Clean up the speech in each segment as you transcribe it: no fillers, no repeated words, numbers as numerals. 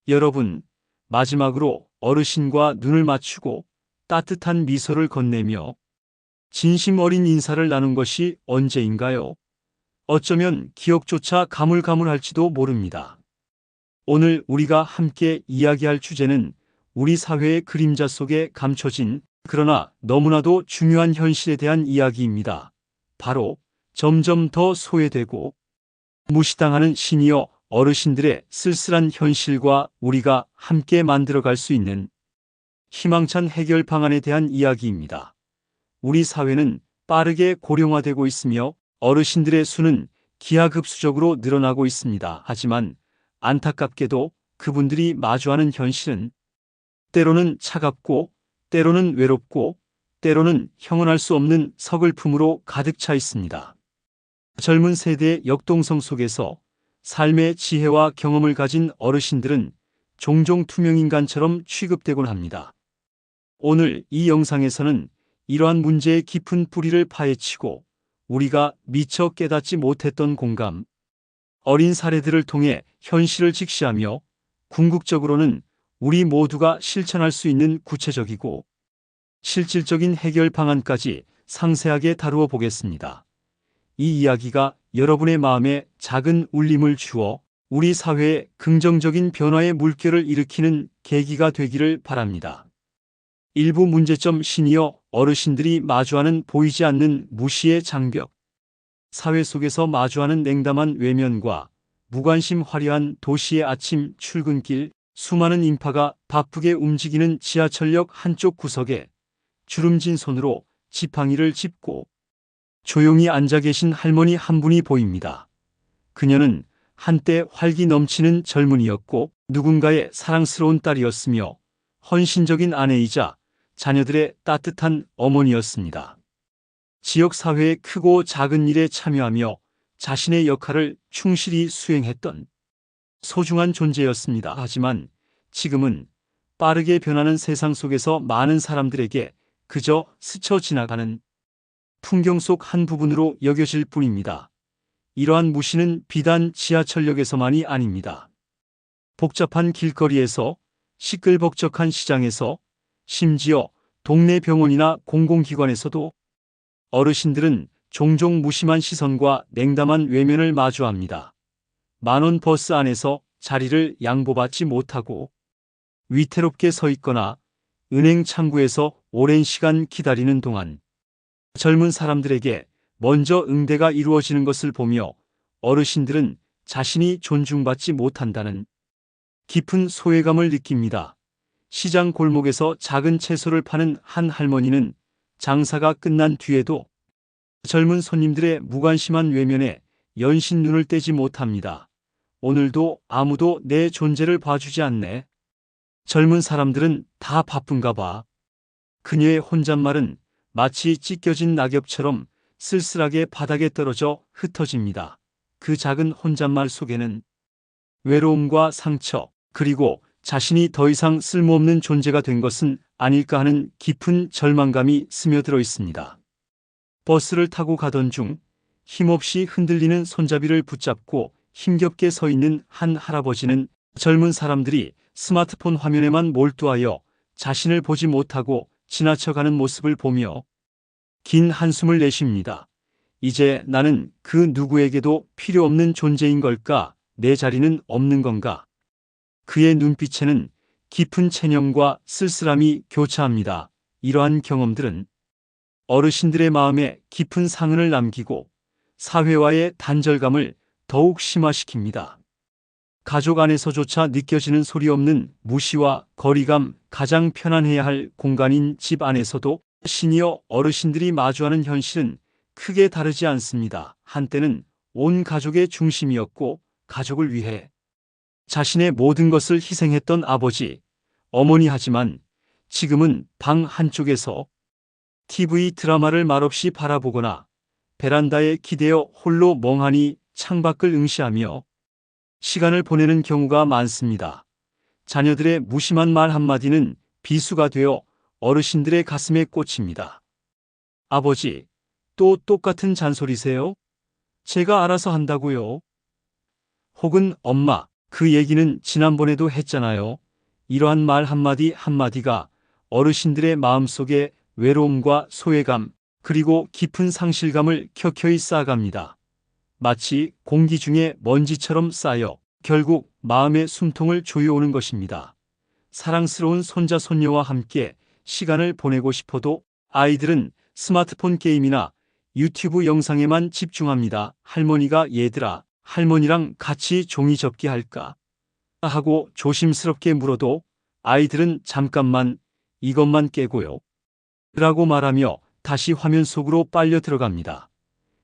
여러분, 마지막으로 어르신과 눈을 맞추고 따뜻한 미소를 건네며 진심 어린 인사를 나눈 것이 언제인가요? 어쩌면 기억조차 가물가물할지도 모릅니다. 오늘 우리가 함께 이야기할 주제는 우리 사회의 그림자 속에 감춰진 그러나 너무나도 중요한 현실에 대한 이야기입니다. 바로 점점 더 소외되고 무시당하는 시니어 어르신들의 쓸쓸한 현실과 우리가 함께 만들어갈 수 있는 희망찬 해결 방안에 대한 이야기입니다. 우리 사회는 빠르게 고령화되고 있으며 어르신들의 수는 기하급수적으로 늘어나고 있습니다. 하지만 안타깝게도 그분들이 마주하는 현실은 때로는 차갑고 때로는 외롭고 때로는 형언할 수 없는 서글픔으로 가득 차 있습니다. 젊은 세대의 역동성 속에서 삶의 지혜와 경험을 가진 어르신들은 종종 투명인간처럼 취급되곤 합니다. 오늘 이 영상에서는 이러한 문제의 깊은 뿌리를 파헤치고 우리가 미처 깨닫지 못했던 공감, 어린 사례들을 통해 현실을 직시하며 궁극적으로는 우리 모두가 실천할 수 있는 구체적이고 실질적인 해결 방안까지 상세하게 다루어 보겠습니다. 이 이야기가 여러분의 마음에 작은 울림을 주어 우리 사회의 긍정적인 변화의 물결을 일으키는 계기가 되기를 바랍니다. 일부 문제점 시니어 어르신들이 마주하는 보이지 않는 무시의 장벽, 사회 속에서 마주하는 냉담한 외면과 무관심 화려한 도시의 아침 출근길, 수많은 인파가 바쁘게 움직이는 지하철역 한쪽 구석에 주름진 손으로 지팡이를 짚고 조용히 앉아 계신 할머니 한 분이 보입니다. 그녀는 한때 활기 넘치는 젊은이였고 누군가의 사랑스러운 딸이었으며 헌신적인 아내이자 자녀들의 따뜻한 어머니였습니다. 지역사회의 크고 작은 일에 참여하며 자신의 역할을 충실히 수행했던 소중한 존재였습니다. 하지만 지금은 빠르게 변하는 세상 속에서 많은 사람들에게 그저 스쳐 지나가는 풍경 속 한 부분으로 여겨질 뿐입니다. 이러한 무시는 비단 지하철역에서만이 아닙니다. 복잡한 길거리에서, 시끌벅적한 시장에서, 심지어 동네 병원이나 공공기관에서도 어르신들은 종종 무심한 시선과 냉담한 외면을 마주합니다. 만원 버스 안에서 자리를 양보받지 못하고 위태롭게 서 있거나 은행 창구에서 오랜 시간 기다리는 동안 젊은 사람들에게 먼저 응대가 이루어지는 것을 보며 어르신들은 자신이 존중받지 못한다는 깊은 소외감을 느낍니다. 시장 골목에서 작은 채소를 파는 한 할머니는 장사가 끝난 뒤에도 젊은 손님들의 무관심한 외면에 연신 눈을 떼지 못합니다. 오늘도 아무도 내 존재를 봐주지 않네. 젊은 사람들은 다 바쁜가 봐. 그녀의 혼잣말은 마치 찢겨진 낙엽처럼 쓸쓸하게 바닥에 떨어져 흩어집니다. 그 작은 혼잣말 속에는 외로움과 상처, 그리고 자신이 더 이상 쓸모없는 존재가 된 것은 아닐까 하는 깊은 절망감이 스며들어 있습니다. 버스를 타고 가던 중 힘없이 흔들리는 손잡이를 붙잡고 힘겹게 서 있는 한 할아버지는 젊은 사람들이 스마트폰 화면에만 몰두하여 자신을 보지 못하고 지나쳐가는 모습을 보며 긴 한숨을 내쉽니다. 이제 나는 그 누구에게도 필요 없는 존재인 걸까? 내 자리는 없는 건가? 그의 눈빛에는 깊은 체념과 쓸쓸함이 교차합니다. 이러한 경험들은 어르신들의 마음에 깊은 상흔을 남기고 사회와의 단절감을 더욱 심화시킵니다. 가족 안에서조차 느껴지는 소리 없는 무시와 거리감, 가장 편안해야 할 공간인 집 안에서도 시니어 어르신들이 마주하는 현실은 크게 다르지 않습니다. 한때는 온 가족의 중심이었고 가족을 위해 자신의 모든 것을 희생했던 아버지, 어머니 하지만 지금은 방 한쪽에서 TV 드라마를 말없이 바라보거나 베란다에 기대어 홀로 멍하니 창밖을 응시하며 시간을 보내는 경우가 많습니다. 자녀들의 무심한 말 한마디는 비수가 되어 어르신들의 가슴에 꽂힙니다. 아버지, 또 똑같은 잔소리세요? 제가 알아서 한다고요? 혹은 엄마, 그 얘기는 지난번에도 했잖아요. 이러한 말 한마디 한마디가 어르신들의 마음속에 외로움과 소외감, 그리고 깊은 상실감을 켜켜이 쌓아갑니다. 마치 공기 중에 먼지처럼 쌓여 결국 마음의 숨통을 조여오는 것입니다. 사랑스러운 손자 손녀와 함께 시간을 보내고 싶어도 아이들은 스마트폰 게임이나 유튜브 영상에만 집중합니다. 할머니가 얘들아, 할머니랑 같이 종이 접기 할까? 하고 조심스럽게 물어도 아이들은 잠깐만 이것만 깨고요. 라고 말하며 다시 화면 속으로 빨려 들어갑니다.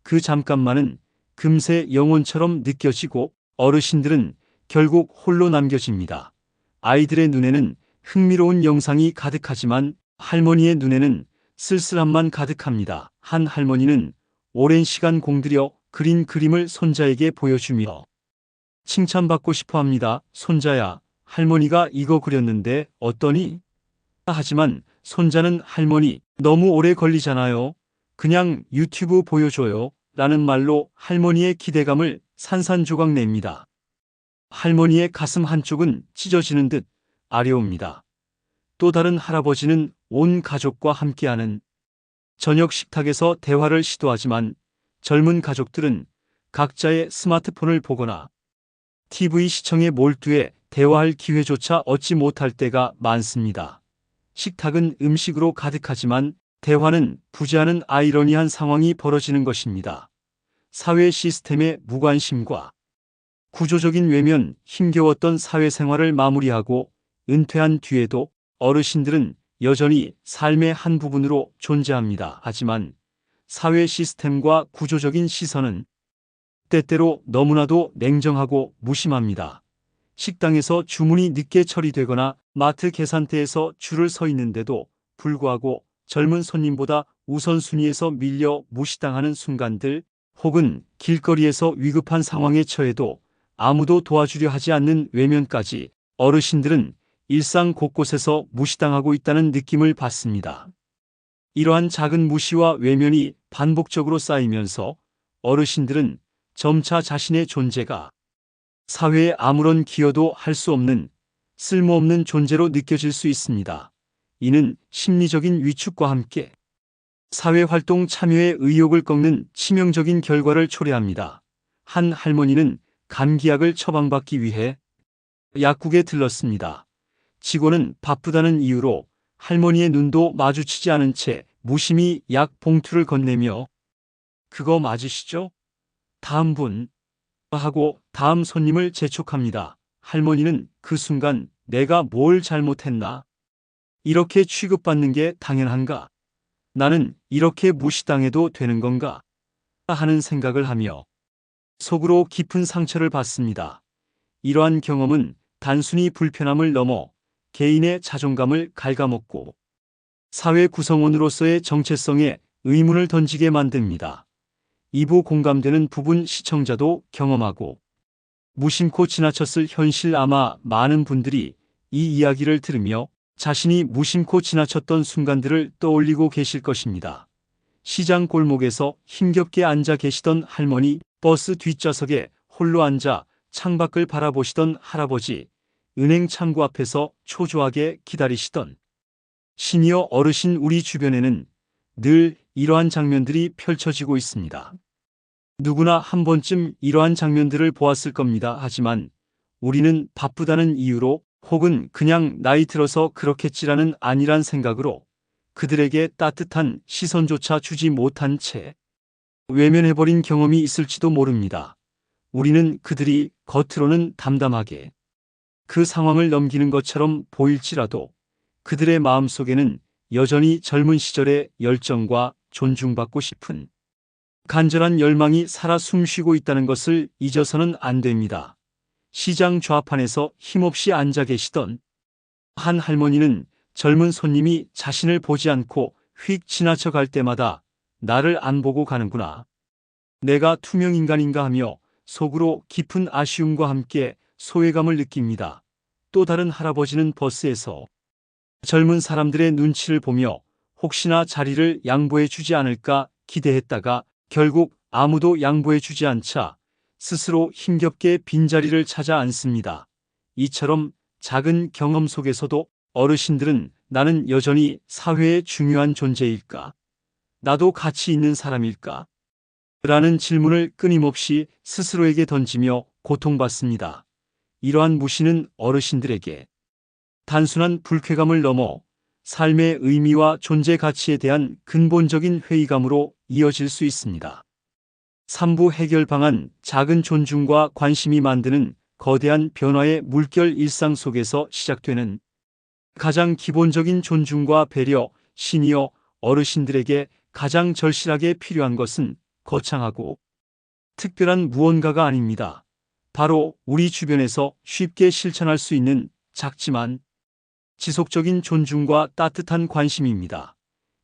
그 잠깐만은 금세 영혼처럼 느껴지고 어르신들은 결국 홀로 남겨집니다. 아이들의 눈에는 흥미로운 영상이 가득하지만 할머니의 눈에는 쓸쓸함만 가득합니다. 한 할머니는 오랜 시간 공들여 그린 그림을 손자에게 보여주며 칭찬받고 싶어 합니다. 손자야, 할머니가 이거 그렸는데 어떠니? 하지만 손자는 할머니, 너무 오래 걸리잖아요. 그냥 유튜브 보여줘요. 라는 말로 할머니의 기대감을 산산조각 냅니다. 할머니의 가슴 한쪽은 찢어지는 듯 아려옵니다. 또 다른 할아버지는 온 가족과 함께하는 저녁 식탁에서 대화를 시도하지만 젊은 가족들은 각자의 스마트폰을 보거나 TV 시청에 몰두해 대화할 기회조차 얻지 못할 때가 많습니다. 식탁은 음식으로 가득하지만 대화는 부재하는 아이러니한 상황이 벌어지는 것입니다. 사회 시스템의 무관심과 구조적인 외면, 힘겨웠던 사회생활을 마무리하고 은퇴한 뒤에도 어르신들은 여전히 삶의 한 부분으로 존재합니다. 하지만 사회 시스템과 구조적인 시선은 때때로 너무나도 냉정하고 무심합니다. 식당에서 주문이 늦게 처리되거나 마트 계산대에서 줄을 서 있는데도 불구하고 젊은 손님보다 우선순위에서 밀려 무시당하는 순간들, 혹은 길거리에서 위급한 상황에 처해도 아무도 도와주려 하지 않는 외면까지 어르신들은 일상 곳곳에서 무시당하고 있다는 느낌을 받습니다. 이러한 작은 무시와 외면이 반복적으로 쌓이면서 어르신들은 점차 자신의 존재가 사회에 아무런 기여도 할 수 없는 쓸모없는 존재로 느껴질 수 있습니다. 이는 심리적인 위축과 함께 사회활동 참여의 의욕을 꺾는 치명적인 결과를 초래합니다. 한 할머니는 감기약을 처방받기 위해 약국에 들렀습니다. 직원은 바쁘다는 이유로 할머니의 눈도 마주치지 않은 채 무심히 약 봉투를 건네며 "그거 맞으시죠? 다음 분." 하고 다음 손님을 재촉합니다. 할머니는 그 순간 내가 뭘 잘못했나? 이렇게 취급받는 게 당연한가? 나는 이렇게 무시당해도 되는 건가? 하는 생각을 하며 속으로 깊은 상처를 받습니다. 이러한 경험은 단순히 불편함을 넘어 개인의 자존감을 갉아먹고 사회 구성원으로서의 정체성에 의문을 던지게 만듭니다. 이부 공감되는 부분 시청자도 경험하고 무심코 지나쳤을 현실. 아마 많은 분들이 이 이야기를 들으며 자신이 무심코 지나쳤던 순간들을 떠올리고 계실 것입니다. 시장 골목에서 힘겹게 앉아 계시던 할머니, 버스 뒷좌석에 홀로 앉아 창밖을 바라보시던 할아버지, 은행 창구 앞에서 초조하게 기다리시던 시니어 어르신, 우리 주변에는 늘 이러한 장면들이 펼쳐지고 있습니다. 누구나 한 번쯤 이러한 장면들을 보았을 겁니다. 하지만 우리는 바쁘다는 이유로 혹은 그냥 나이 들어서 그렇겠지라는 안일한 생각으로 그들에게 따뜻한 시선조차 주지 못한 채 외면해버린 경험이 있을지도 모릅니다. 우리는 그들이 겉으로는 담담하게 그 상황을 넘기는 것처럼 보일지라도 그들의 마음속에는 여전히 젊은 시절의 열정과 존중받고 싶은 간절한 열망이 살아 숨쉬고 있다는 것을 잊어서는 안 됩니다. 시장 좌판에서 힘없이 앉아 계시던 한 할머니는 젊은 손님이 자신을 보지 않고 휙 지나쳐 갈 때마다 나를 안 보고 가는구나, 내가 투명인간인가 하며 속으로 깊은 아쉬움과 함께 소외감을 느낍니다. 또 다른 할아버지는 버스에서 젊은 사람들의 눈치를 보며 혹시나 자리를 양보해 주지 않을까 기대했다가 결국 아무도 양보해 주지 않자 스스로 힘겹게 빈자리를 찾아 앉습니다. 이처럼 작은 경험 속에서도 어르신들은 나는 여전히 사회에 중요한 존재일까? 나도 가치 있는 사람일까? 라는 질문을 끊임없이 스스로에게 던지며 고통받습니다. 이러한 무시는 어르신들에게 단순한 불쾌감을 넘어 삶의 의미와 존재 가치에 대한 근본적인 회의감으로 이어질 수 있습니다. 3부 해결 방안 작은 존중과 관심이 만드는 거대한 변화의 물결 일상 속에서 시작되는 가장 기본적인 존중과 배려, 시니어 어르신들에게 가장 절실하게 필요한 것은 거창하고 특별한 무언가가 아닙니다. 바로 우리 주변에서 쉽게 실천할 수 있는 작지만 지속적인 존중과 따뜻한 관심입니다.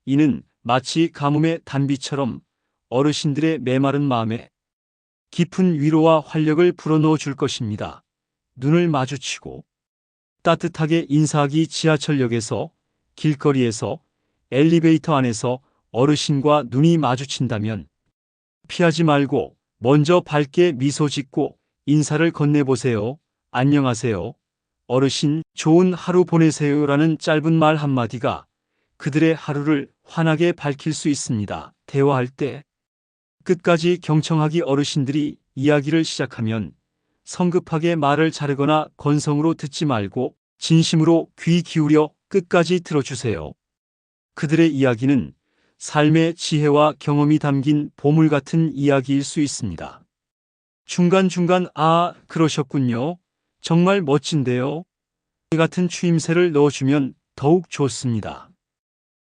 이는 마치 가뭄의 단비처럼 어르신들의 메마른 마음에 깊은 위로와 활력을 불어넣어 줄 것입니다. 눈을 마주치고 따뜻하게 인사하기. 지하철역에서, 길거리에서, 엘리베이터 안에서 어르신과 눈이 마주친다면 피하지 말고 먼저 밝게 미소 짓고 인사를 건네보세요. 안녕하세요. 어르신, 좋은 하루 보내세요라는 짧은 말 한마디가 그들의 하루를 환하게 밝힐 수 있습니다. 대화할 때 끝까지 경청하기. 어르신들이 이야기를 시작하면 성급하게 말을 자르거나 건성으로 듣지 말고 진심으로 귀 기울여 끝까지 들어주세요. 그들의 이야기는 삶의 지혜와 경험이 담긴 보물 같은 이야기일 수 있습니다. 중간중간 아, 그러셨군요. 정말 멋진데요. 같은 추임새를 넣어주면 더욱 좋습니다.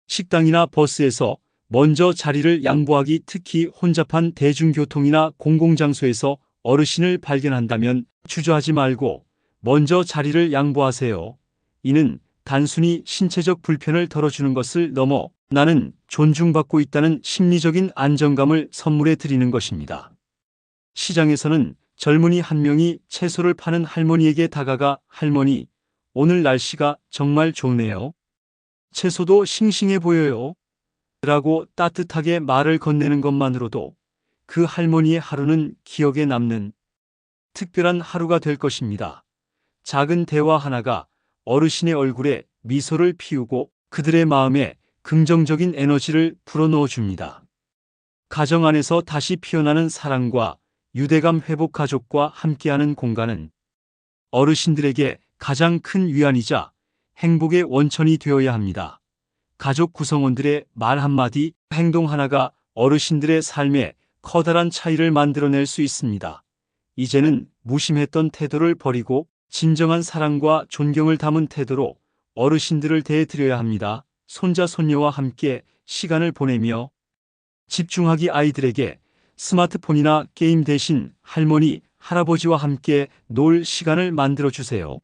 식당이나 버스에서 먼저 자리를 양보하기. 특히 혼잡한 대중교통이나 공공장소에서 어르신을 발견한다면 주저하지 말고 먼저 자리를 양보하세요. 이는 단순히 신체적 불편을 덜어주는 것을 넘어 나는 존중받고 있다는 심리적인 안정감을 선물해 드리는 것입니다. 시장에서는 젊은이 한 명이 채소를 파는 할머니에게 다가가 할머니, 오늘 날씨가 정말 좋네요. 채소도 싱싱해 보여요. 라고 따뜻하게 말을 건네는 것만으로도 그 할머니의 하루는 기억에 남는 특별한 하루가 될 것입니다. 작은 대화 하나가 어르신의 얼굴에 미소를 피우고 그들의 마음에 긍정적인 에너지를 불어넣어 줍니다. 가정 안에서 다시 피어나는 사랑과 유대감 회복. 가족과 함께하는 공간은 어르신들에게 가장 큰 위안이자 행복의 원천이 되어야 합니다. 가족 구성원들의 말 한마디, 행동 하나가 어르신들의 삶에 커다란 차이를 만들어낼 수 있습니다. 이제는 무심했던 태도를 버리고 진정한 사랑과 존경을 담은 태도로 어르신들을 대해드려야 합니다. 손자, 손녀와 함께 시간을 보내며 집중하기. 아이들에게 스마트폰이나 게임 대신 할머니, 할아버지와 함께 놀 시간을 만들어주세요.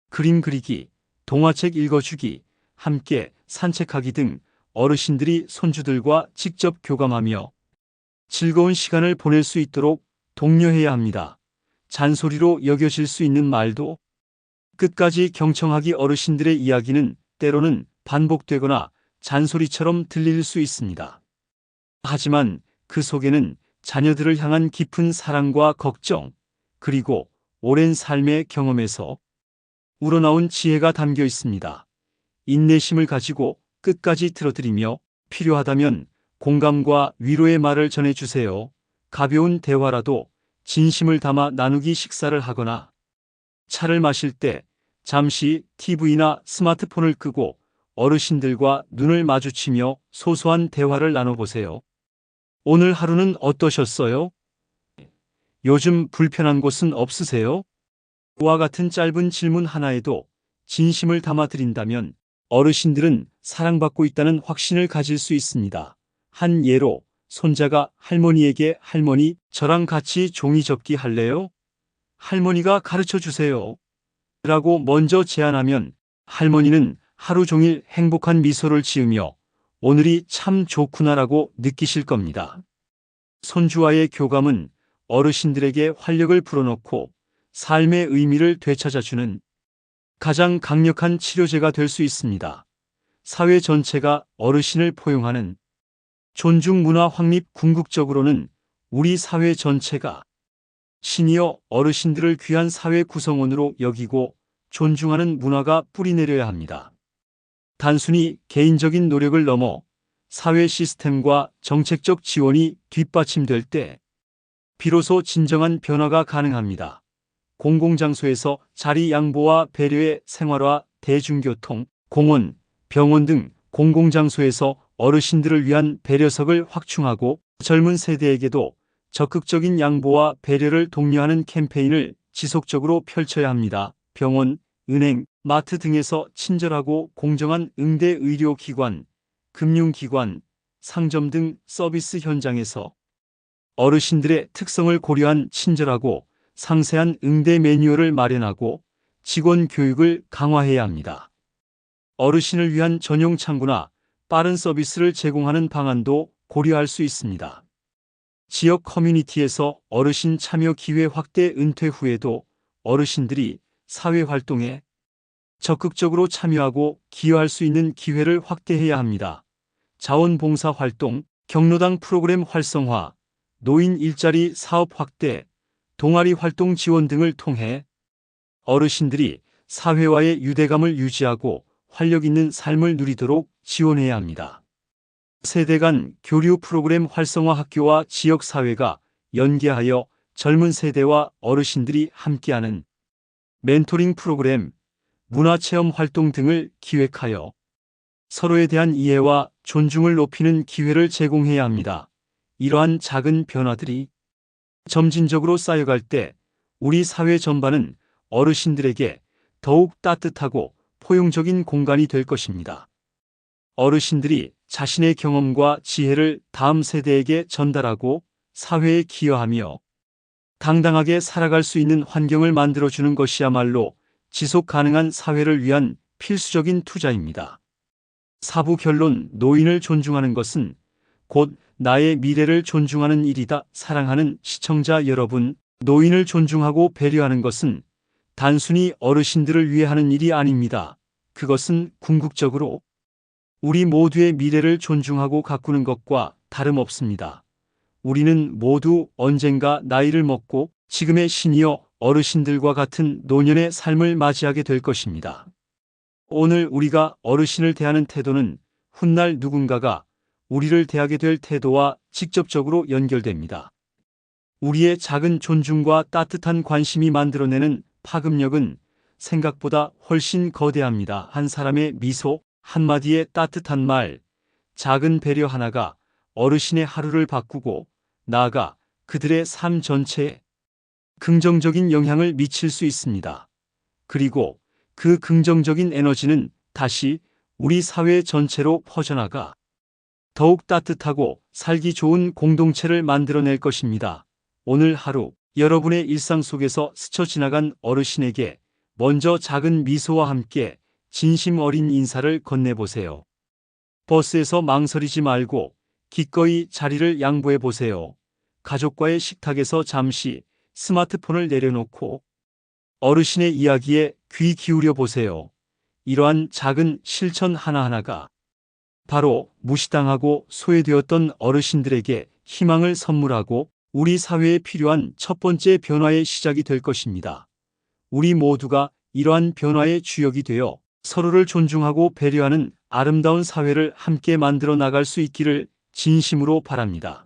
그림 그리기, 동화책 읽어주기, 함께 산책하기 등 어르신들이 손주들과 직접 교감하며 즐거운 시간을 보낼 수 있도록 독려해야 합니다. 잔소리로 여겨질 수 있는 말도 끝까지 경청하기. 어르신들의 이야기는 때로는 반복되거나 잔소리처럼 들릴 수 있습니다. 하지만 그 속에는 자녀들을 향한 깊은 사랑과 걱정, 그리고 오랜 삶의 경험에서 우러나온 지혜가 담겨 있습니다. 인내심을 가지고 끝까지 들어드리며 필요하다면 공감과 위로의 말을 전해주세요. 가벼운 대화라도 진심을 담아 나누기. 식사를 하거나 차를 마실 때 잠시 TV나 스마트폰을 끄고 어르신들과 눈을 마주치며 소소한 대화를 나눠보세요. 오늘 하루는 어떠셨어요? 요즘 불편한 곳은 없으세요? 와 같은 짧은 질문 하나에도 진심을 담아 드린다면 어르신들은 사랑받고 있다는 확신을 가질 수 있습니다. 한 예로 손자가 할머니에게 할머니, 저랑 같이 종이 접기 할래요? 할머니가 가르쳐 주세요. 라고 먼저 제안하면 할머니는 하루 종일 행복한 미소를 지으며 오늘이 참 좋구나라고 느끼실 겁니다. 손주와의 교감은 어르신들에게 활력을 불어넣고 삶의 의미를 되찾아주는 가장 강력한 치료제가 될 수 있습니다. 사회 전체가 어르신을 포용하는 존중 문화 확립. 궁극적으로는 우리 사회 전체가 시니어 어르신들을 귀한 사회 구성원으로 여기고 존중하는 문화가 뿌리내려야 합니다. 단순히 개인적인 노력을 넘어 사회 시스템과 정책적 지원이 뒷받침될 때 비로소 진정한 변화가 가능합니다. 공공장소에서 자리 양보와 배려의 생활화, 대중교통, 공원, 병원 등 공공장소에서 어르신들을 위한 배려석을 확충하고 젊은 세대에게도 적극적인 양보와 배려를 독려하는 캠페인을 지속적으로 펼쳐야 합니다. 병원, 은행, 마트 등에서 친절하고 공정한 응대 의료기관, 금융기관, 상점 등 서비스 현장에서 어르신들의 특성을 고려한 친절하고 상세한 응대 매뉴얼을 마련하고 직원 교육을 강화해야 합니다. 어르신을 위한 전용 창구나 빠른 서비스를 제공하는 방안도 고려할 수 있습니다. 지역 커뮤니티에서 어르신 참여 기회 확대, 은퇴 후에도 어르신들이 사회활동에 적극적으로 참여하고 기여할 수 있는 기회를 확대해야 합니다. 자원봉사 활동, 경로당 프로그램 활성화, 노인 일자리 사업 확대, 동아리 활동 지원 등을 통해 어르신들이 사회와의 유대감을 유지하고 활력 있는 삶을 누리도록 지원해야 합니다. 세대 간 교류 프로그램 활성화, 학교와 지역사회가 연계하여 젊은 세대와 어르신들이 함께하는 멘토링 프로그램, 문화체험 활동 등을 기획하여 서로에 대한 이해와 존중을 높이는 기회를 제공해야 합니다. 이러한 작은 변화들이 점진적으로 쌓여갈 때 우리 사회 전반은 어르신들에게 더욱 따뜻하고 포용적인 공간이 될 것입니다. 어르신들이 자신의 경험과 지혜를 다음 세대에게 전달하고 사회에 기여하며 당당하게 살아갈 수 있는 환경을 만들어주는 것이야말로 지속 가능한 사회를 위한 필수적인 투자입니다. 4부 결론. 노인을 존중하는 것은 곧 나의 미래를 존중하는 일이다. 사랑하는 시청자 여러분, 노인을 존중하고 배려하는 것은 단순히 어르신들을 위해 하는 일이 아닙니다. 그것은 궁극적으로 우리 모두의 미래를 존중하고 가꾸는 것과 다름없습니다. 우리는 모두 언젠가 나이를 먹고 지금의 시니어 어르신들과 같은 노년의 삶을 맞이하게 될 것입니다. 오늘 우리가 어르신을 대하는 태도는 훗날 누군가가 우리를 대하게 될 태도와 직접적으로 연결됩니다. 우리의 작은 존중과 따뜻한 관심이 만들어내는 파급력은 생각보다 훨씬 거대합니다. 한 사람의 미소, 한마디의 따뜻한 말, 작은 배려 하나가 어르신의 하루를 바꾸고 나아가 그들의 삶 전체에 긍정적인 영향을 미칠 수 있습니다. 그리고 그 긍정적인 에너지는 다시 우리 사회 전체로 퍼져나가 더욱 따뜻하고 살기 좋은 공동체를 만들어낼 것입니다. 오늘 하루 여러분의 일상 속에서 스쳐 지나간 어르신에게 먼저 작은 미소와 함께 진심 어린 인사를 건네보세요. 버스에서 망설이지 말고 기꺼이 자리를 양보해 보세요. 가족과의 식탁에서 잠시 스마트폰을 내려놓고 어르신의 이야기에 귀 기울여 보세요. 이러한 작은 실천 하나하나가 바로 무시당하고 소외되었던 어르신들에게 희망을 선물하고 우리 사회에 필요한 첫 번째 변화의 시작이 될 것입니다. 우리 모두가 이러한 변화의 주역이 되어 서로를 존중하고 배려하는 아름다운 사회를 함께 만들어 나갈 수 있기를 진심으로 바랍니다.